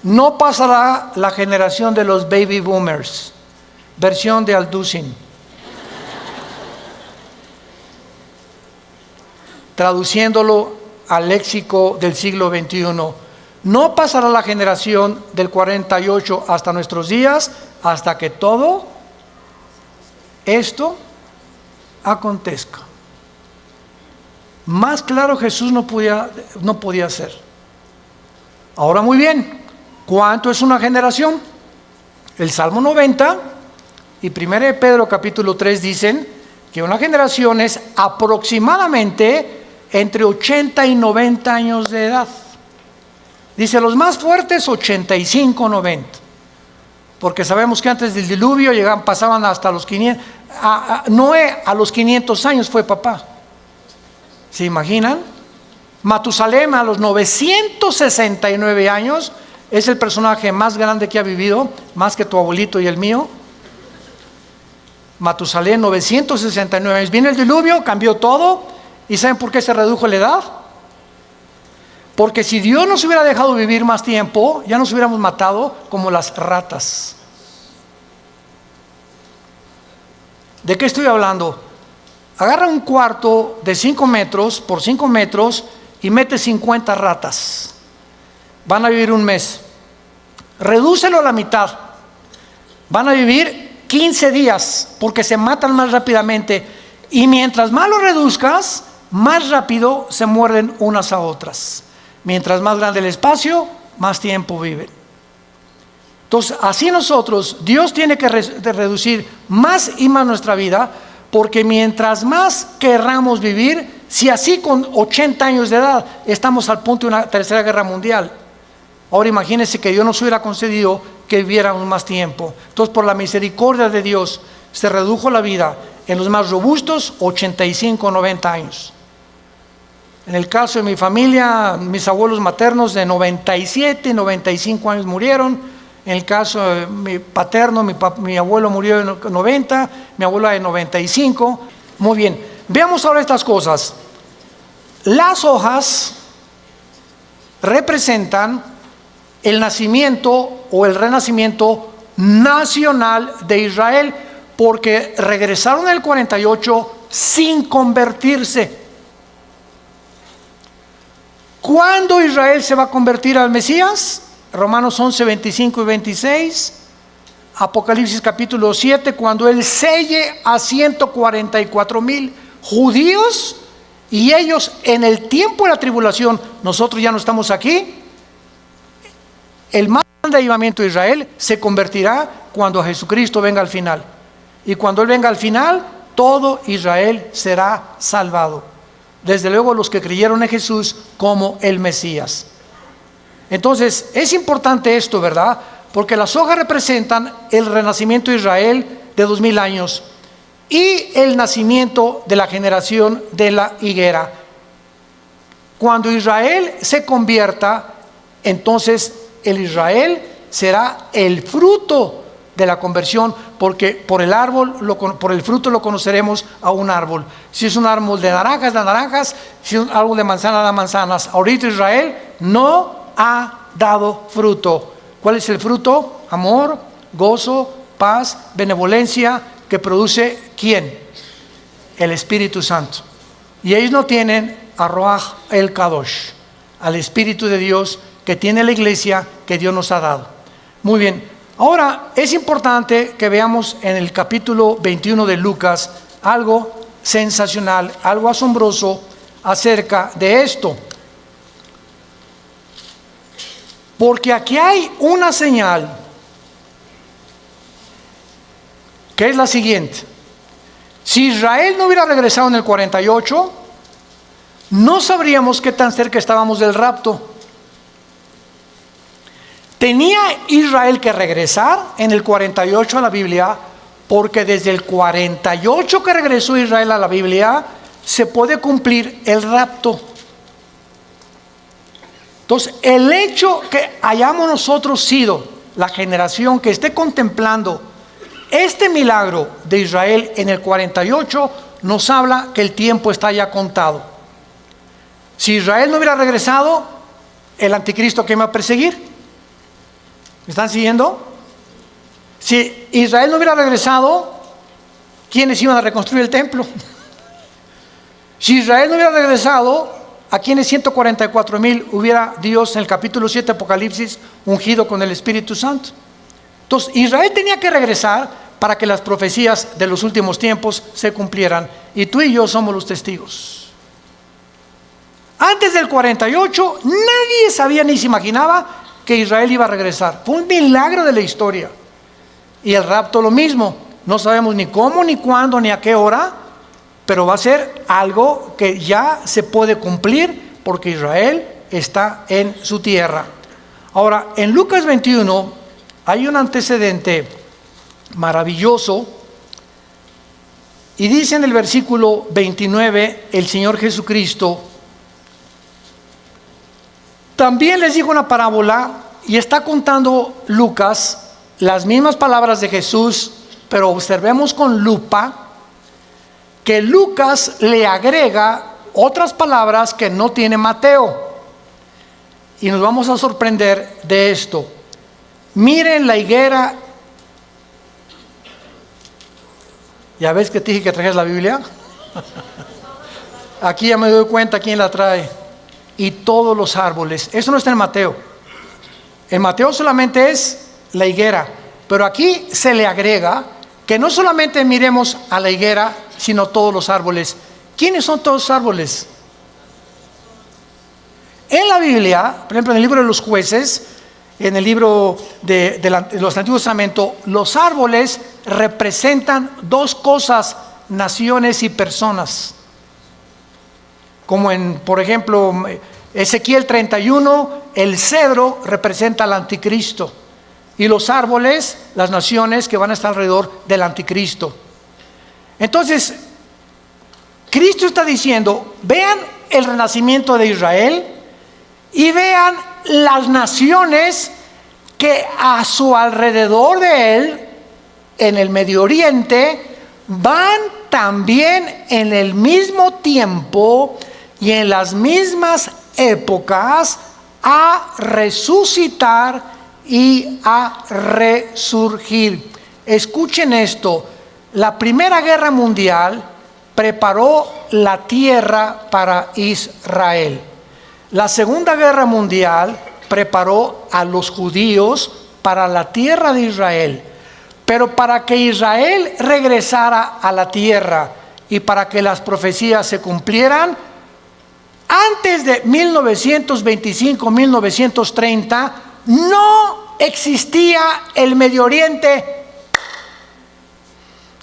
no pasará la generación de los baby boomers. Versión de Alducin. Traduciéndolo al léxico del siglo XXI. No pasará la generación del 48 hasta nuestros días, hasta que todo esto acontezca. Más claro Jesús no podía ser. Ahora muy bien, ¿cuánto es una generación? El Salmo 90 y 1 de Pedro capítulo 3 dicen que una generación es aproximadamente entre 80 y 90 años de edad. Dice los más fuertes 85, 90. Porque sabemos que antes del diluvio pasaban hasta los 500. Noé a los 500 años fue papá. ¿Se imaginan? Matusalem a los 969 años es el personaje más grande que ha vivido, más que tu abuelito y el mío. Matusalem, 969 años. Viene el diluvio, cambió todo. ¿Y saben por qué se redujo la edad? Porque si Dios nos hubiera dejado vivir más tiempo, ya nos hubiéramos matado como las ratas. ¿De qué estoy hablando? Agarra un cuarto de 5 metros por 5 metros y mete 50 ratas. Van a vivir un mes. Redúcelo a la mitad. Van a vivir 15 días porque se matan más rápidamente. Y mientras más lo reduzcas, más rápido se muerden unas a otras. Mientras más grande el espacio, más tiempo viven. Entonces, así nosotros, Dios tiene que reducir más y más nuestra vida, porque mientras más querramos vivir, si así con 80 años de edad estamos al punto de una tercera guerra mundial, ahora imagínense que Dios nos hubiera concedido que viviéramos más tiempo. Entonces, por la misericordia de Dios, se redujo la vida en los más robustos, 85, 90 años. En el caso de mi familia, mis abuelos maternos de 97, 95 años murieron. En el caso de mi paterno, mi abuelo murió de 90, mi abuela de 95. Muy bien, veamos ahora estas cosas. Las hojas representan el nacimiento o el renacimiento nacional de Israel, porque regresaron en el 48 sin convertirse. ¿Cuándo Israel se va a convertir al Mesías? Romanos 11, 25 y 26. Apocalipsis capítulo 7, cuando Él selle a 144,000 judíos, y ellos en el tiempo de la tribulación, nosotros ya no estamos aquí. El más grande avivamiento de Israel se convertirá cuando Jesucristo venga al final. Y cuando Él venga al final, todo Israel será salvado. Desde luego los que creyeron en Jesús como el Mesías. Entonces, es importante esto, ¿verdad? Porque las hojas representan el renacimiento de Israel de 2000 años y el nacimiento de la generación de la higuera. Cuando Israel se convierta, entonces el Israel será el fruto de la conversión, porque por el árbol, por el fruto lo conoceremos a un árbol. Si es un árbol de naranjas, da naranjas; si es un árbol de manzana, da manzanas. Ahorita Israel no ha dado fruto. ¿Cuál es el fruto? Amor, gozo, paz, benevolencia, que produce ¿quién? El Espíritu Santo. Y ellos no tienen a Ruach el Kadosh, al Espíritu de Dios que tiene la iglesia que Dios nos ha dado. Muy bien, ahora es importante que veamos en el capítulo 21 de Lucas algo sensacional, algo asombroso acerca de esto. Porque aquí hay una señal que es la siguiente: si Israel no hubiera regresado en el 48, no sabríamos qué tan cerca estábamos del rapto. Tenía Israel que regresar en el 48 a la Biblia, porque desde el 48 que regresó Israel a la Biblia, se puede cumplir el rapto. Entonces, el hecho que hayamos nosotros sido la generación que esté contemplando este milagro de Israel en el 48, nos habla que el tiempo está ya contado. Si Israel no hubiera regresado, el anticristo que iba a perseguir. ¿Me están siguiendo? Si Israel no hubiera regresado, ¿quiénes iban a reconstruir el templo? Si Israel no hubiera regresado, ¿a quiénes 144,000 hubiera Dios en el capítulo 7 de Apocalipsis ungido con el Espíritu Santo? Entonces, Israel tenía que regresar para que las profecías de los últimos tiempos se cumplieran. Y tú y yo somos los testigos. Antes del 48, nadie sabía ni se imaginaba que Israel iba a regresar. Fue un milagro de la historia. Y el rapto lo mismo. No sabemos ni cómo, ni cuándo, ni a qué hora, pero va a ser algo que ya se puede cumplir porque Israel está en su tierra. Ahora, en Lucas 21 hay un antecedente maravilloso, y dice en el versículo 29 el Señor Jesucristo: también les dijo una parábola, y está contando Lucas las mismas palabras de Jesús, pero observemos con lupa que Lucas le agrega otras palabras que no tiene Mateo, y nos vamos a sorprender de esto. Miren la higuera. ¿Ya ves que te dije que trajeras la Biblia? Aquí ya me doy cuenta quién la trae. Y todos los árboles. Eso no está en Mateo. En Mateo solamente es la higuera, pero aquí se le agrega que no solamente miremos a la higuera, sino todos los árboles. ¿Quiénes son todos los árboles? En la Biblia, por ejemplo, en el libro de los Jueces, en el libro de los Antiguos Testamentos, los árboles representan dos cosas: naciones y personas. Como en, por ejemplo, Ezequiel 31, el cedro representa al anticristo, y los árboles, las naciones que van a estar alrededor del anticristo. Entonces, Cristo está diciendo: vean el renacimiento de Israel y vean las naciones que a su alrededor de él, en el Medio Oriente, van también en el mismo tiempo y en las mismas épocas a resucitar y a resurgir. Escuchen esto, la Primera Guerra Mundial preparó la tierra para Israel. La Segunda Guerra Mundial preparó a los judíos para la tierra de Israel. Pero para que Israel regresara a la tierra y para que las profecías se cumplieran, antes de 1925-1930 no existía el Medio Oriente.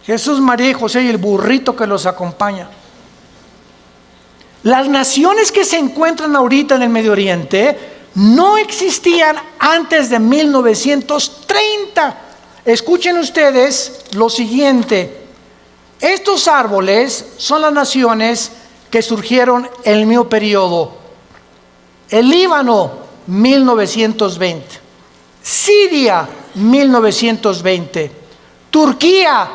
Jesús, María y José y el burrito que los acompaña. Las naciones que se encuentran ahorita en el Medio Oriente no existían antes de 1930. Escuchen ustedes lo siguiente. Estos árboles son las naciones que surgieron en el mismo periodo. El Líbano, 1920. Siria, 1920. Turquía,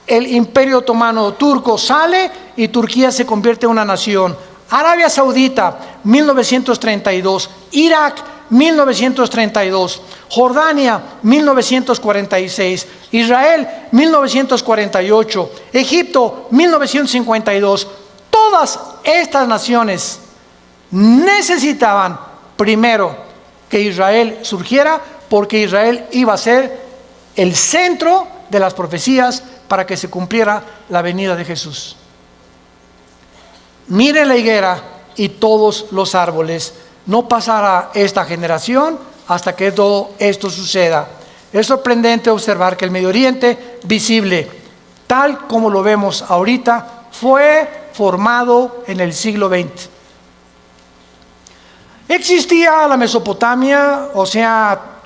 el Imperio Otomano turco sale y Turquía se convierte en una nación. Arabia Saudita, 1932. Irak, 1932. Jordania, 1946. Israel, 1948. Egipto, 1952. Todas estas naciones necesitaban primero que Israel surgiera, porque Israel iba a ser el centro de las profecías para que se cumpliera la venida de Jesús. Mire la higuera y todos los árboles. No pasará esta generación hasta que todo esto suceda. Es sorprendente observar que el Medio Oriente visible, tal como lo vemos ahorita, fue formado en el siglo XX. Existía la Mesopotamia, o sea,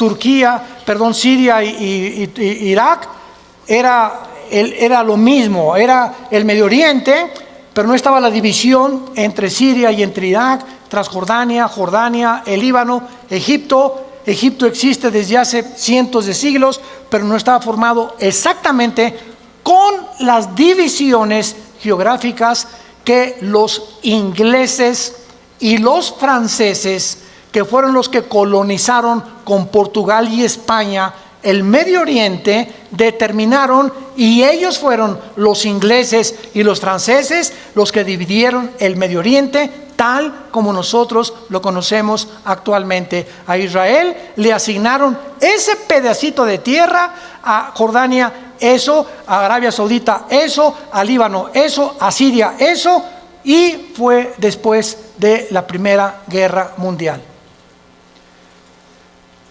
Siria y Irak, era lo mismo, era el Medio Oriente, pero no estaba la división entre Siria y entre Irak, Transjordania, Jordania, el Líbano, Egipto. Egipto existe desde hace cientos de siglos, pero no estaba formado exactamente con las divisiones geográficas que los ingleses y los franceses, que fueron los que colonizaron con Portugal y España el Medio Oriente, determinaron, y ellos fueron los ingleses y los franceses los que dividieron el Medio Oriente tal como nosotros lo conocemos actualmente. A Israel le asignaron ese pedacito de tierra, a Jordania eso, a Arabia Saudita eso, a Líbano eso, a Siria eso, y fue después de la Primera Guerra Mundial.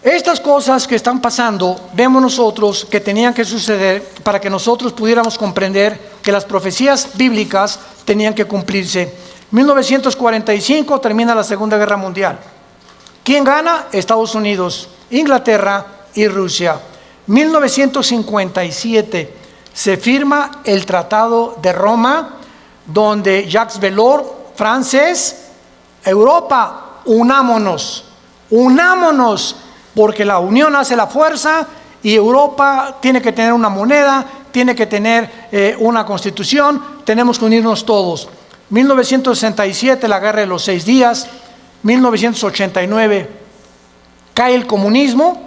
Estas cosas que están pasando, vemos nosotros que tenían que suceder para que nosotros pudiéramos comprender que las profecías bíblicas tenían que cumplirse. 1945 termina la Segunda Guerra Mundial. ¿Quién gana? Estados Unidos, Inglaterra y Rusia. 1957 se firma el Tratado de Roma, donde Jacques Delors, francés, Europa, unámonos, porque la unión hace la fuerza y Europa tiene que tener una moneda, tiene que tener una constitución, tenemos que unirnos todos. 1967, la Guerra de los 6 días. 1989, cae el comunismo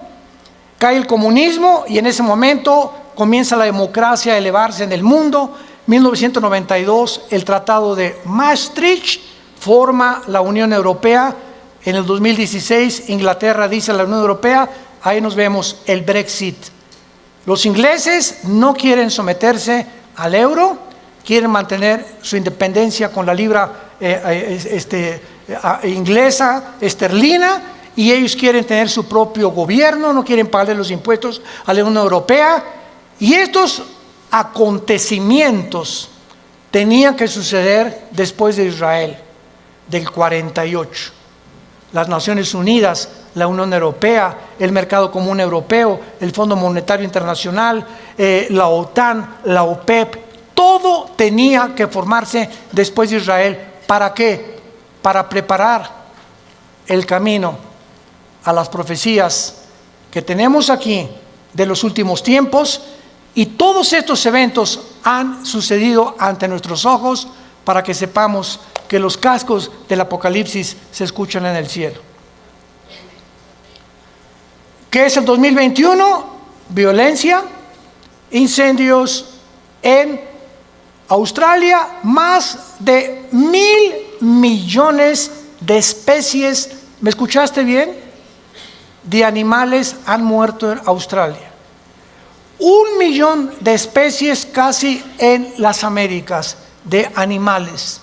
y en ese momento comienza la democracia a elevarse en el mundo. 1992, el Tratado de Maastricht forma la Unión Europea. En el 2016, Inglaterra dice a la Unión Europea, ahí nos vemos el Brexit. Los ingleses no quieren someterse al euro, quieren mantener su independencia con la libra inglesa, esterlina, y ellos quieren tener su propio gobierno, no quieren pagarle los impuestos a la Unión Europea. Y estos acontecimientos tenían que suceder después de Israel, del 48. Las Naciones Unidas, la Unión Europea, el Mercado Común Europeo, el Fondo Monetario Internacional, la OTAN, la OPEP, todo tenía que formarse después de Israel. ¿Para qué? Para preparar el camino a las profecías que tenemos aquí de los últimos tiempos, y todos estos eventos han sucedido ante nuestros ojos para que sepamos que los cascos del Apocalipsis se escuchan en el cielo. ¿Qué es el 2021? Violencia, incendios en Australia, más de 1.000 millones de especies, ¿me escuchaste bien?, de animales han muerto en Australia. 1 millón de especies casi en las Américas de animales.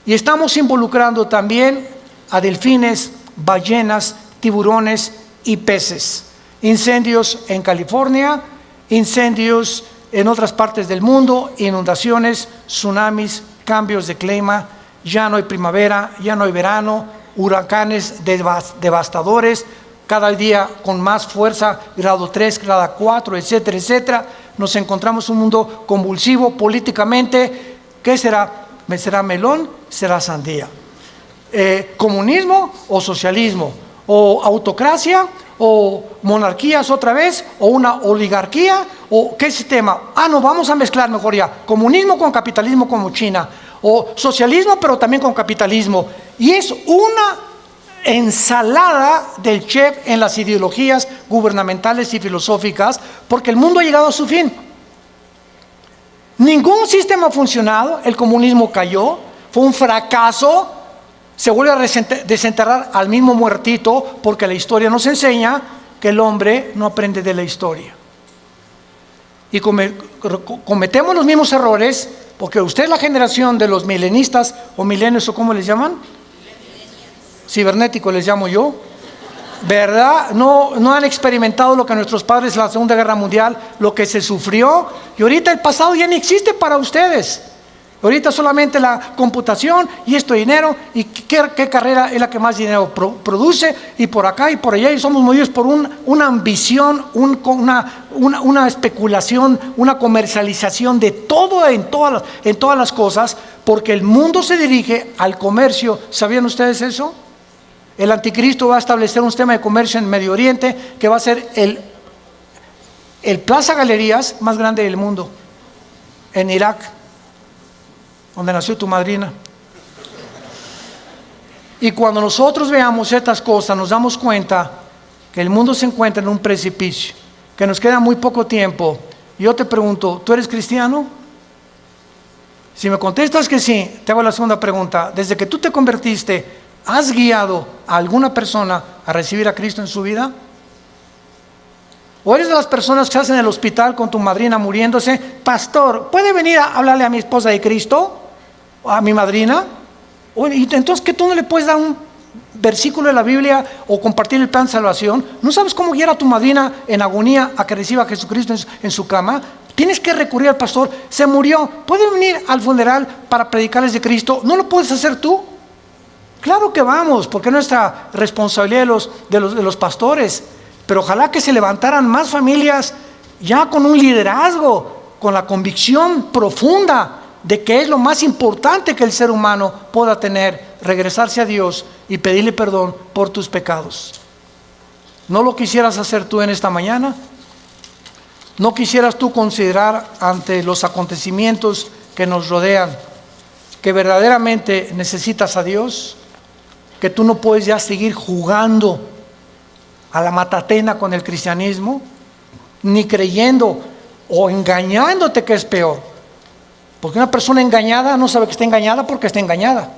Y estamos involucrando también a delfines, ballenas, tiburones y peces. Incendios en California, incendios en otras partes del mundo, inundaciones, tsunamis, cambios de clima, ya no hay primavera, ya no hay verano, huracanes devastadores, cada día con más fuerza, grado 3, grado 4, etcétera, etcétera. Nos encontramos en un mundo convulsivo políticamente. ¿Qué será? ¿Será melón? ¿Será sandía? ¿Comunismo o socialismo? ¿O autocracia? ¿O monarquías otra vez? ¿O una oligarquía? ¿O qué sistema? No, vamos a mezclar mejor ya. Comunismo con capitalismo como China. O socialismo pero también con capitalismo. Y es una ensalada del chef en las ideologías gubernamentales y filosóficas, porque el mundo ha llegado a su fin. Ningún sistema ha funcionado, el comunismo cayó, fue un fracaso, se vuelve a desenterrar al mismo muertito, porque la historia nos enseña que el hombre no aprende de la historia. Y cometemos los mismos errores, porque usted es la generación de los milenistas o milenios, o ¿cómo les llaman? Cibernético les llamo yo, ¿verdad? No han experimentado lo que nuestros padres en la Segunda Guerra Mundial, lo que se sufrió, y ahorita el pasado ya no existe para ustedes. Ahorita solamente la computación y esto dinero, y qué carrera es la que más dinero produce, y por acá y por allá, y somos movidos por una ambición, una especulación, una comercialización de todo en todas las cosas, porque el mundo se dirige al comercio. ¿Sabían ustedes eso? El anticristo va a establecer un sistema de comercio en Medio Oriente que va a ser el Plaza Galerías más grande del mundo, en Irak, donde nació tu madrina. Y cuando nosotros veamos estas cosas, nos damos cuenta que el mundo se encuentra en un precipicio, que nos queda muy poco tiempo. Y yo te pregunto, ¿tú eres cristiano? Si me contestas que sí, te hago la segunda pregunta. Desde que tú te convertiste, ¿has guiado a alguna persona a recibir a Cristo en su vida? ¿O eres de las personas que estás en el hospital con tu madrina muriéndose? Pastor, ¿puede venir a hablarle a mi esposa de Cristo? ¿O a mi madrina? Y entonces, ¿que tú no le puedes dar un versículo de la Biblia o compartir el plan de salvación? ¿No sabes cómo guiar a tu madrina en agonía a que reciba a Jesucristo en su cama? Tienes que recurrir al pastor. Se murió. ¿Puede venir al funeral para predicarles de Cristo? ¿No lo puedes hacer tú? Claro que vamos, porque es nuestra responsabilidad de los pastores. Pero ojalá que se levantaran más familias ya con un liderazgo, con la convicción profunda de que es lo más importante que el ser humano pueda tener, regresarse a Dios y pedirle perdón por tus pecados. ¿No lo quisieras hacer tú en esta mañana? ¿No quisieras tú considerar ante los acontecimientos que nos rodean que verdaderamente necesitas a Dios? Que tú no puedes ya seguir jugando a la matatena con el cristianismo, ni creyendo o engañándote, que es peor. Porque una persona engañada no sabe que está engañada porque está engañada.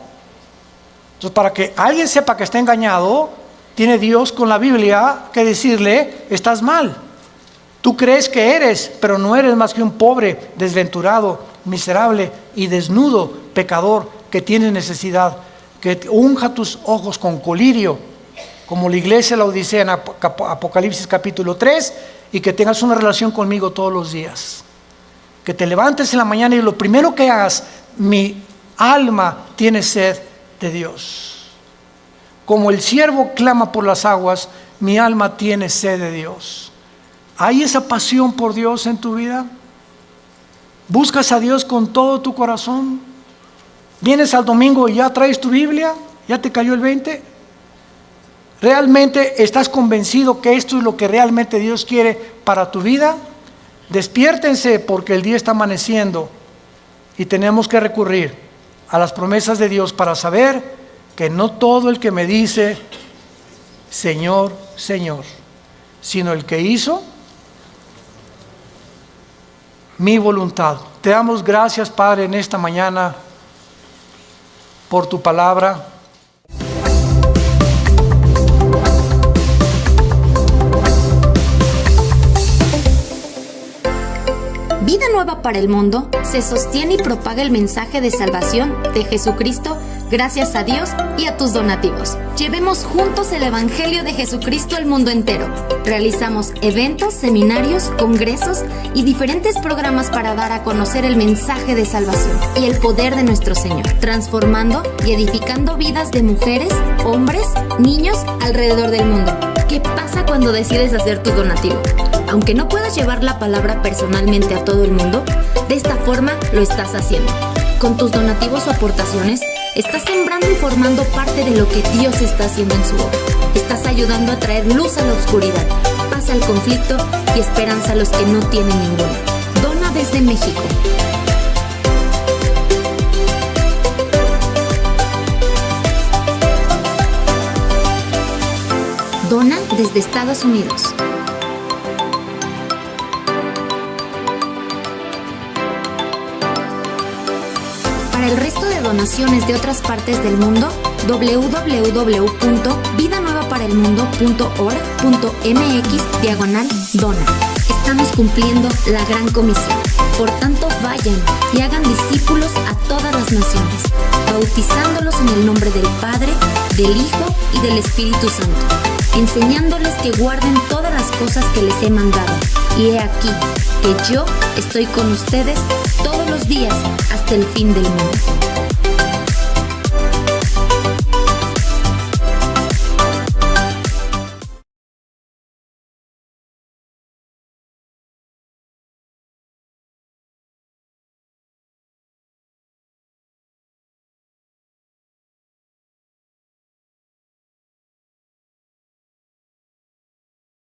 Entonces, para que alguien sepa que está engañado, tiene Dios con la Biblia que decirle: estás mal. Tú crees que eres, pero no eres más que un pobre, desventurado, miserable y desnudo pecador que tiene necesidad. Que unja tus ojos con colirio, como la iglesia de la Odisea en Apocalipsis capítulo 3, y que tengas una relación conmigo todos los días. Que te levantes en la mañana y lo primero que hagas: mi alma tiene sed de Dios. Como el siervo clama por las aguas, mi alma tiene sed de Dios. ¿Hay esa pasión por Dios en tu vida? ¿Buscas a Dios con todo tu corazón? ¿Vienes al domingo y ya traes tu Biblia? ¿Ya te cayó el 20? ¿Realmente estás convencido que esto es lo que realmente Dios quiere para tu vida? Despiértense, porque el día está amaneciendo y tenemos que recurrir a las promesas de Dios para saber que no todo el que me dice Señor, Señor, sino el que hizo mi voluntad. Te damos gracias, Padre, en esta mañana por tu palabra. Vida Nueva para el Mundo se sostiene y propaga el mensaje de salvación de Jesucristo gracias a Dios y a tus donativos. Llevemos juntos el Evangelio de Jesucristo al mundo entero. Realizamos eventos, seminarios, congresos y diferentes programas para dar a conocer el mensaje de salvación y el poder de nuestro Señor, transformando y edificando vidas de mujeres, hombres, niños alrededor del mundo. ¿Qué pasa cuando decides hacer tu donativo? Aunque no puedas llevar la palabra personalmente a todo el mundo, de esta forma lo estás haciendo. Con tus donativos o aportaciones, estás sembrando y formando parte de lo que Dios está haciendo en su obra. Estás ayudando a traer luz a la oscuridad, paz al conflicto y esperanza a los que no tienen ninguna. Dona desde México. Dona desde Estados Unidos. Para el resto de donaciones de otras partes del mundo, www.vidanuevaparelmundo.org.mx/dona. Estamos cumpliendo la gran comisión. Por tanto, vayan y hagan discípulos a todas las naciones, bautizándolos en el nombre del Padre, del Hijo y del Espíritu Santo, enseñándoles que guarden todas las cosas que les he mandado. Y he aquí que yo estoy con ustedes todos los días hasta el fin del mundo.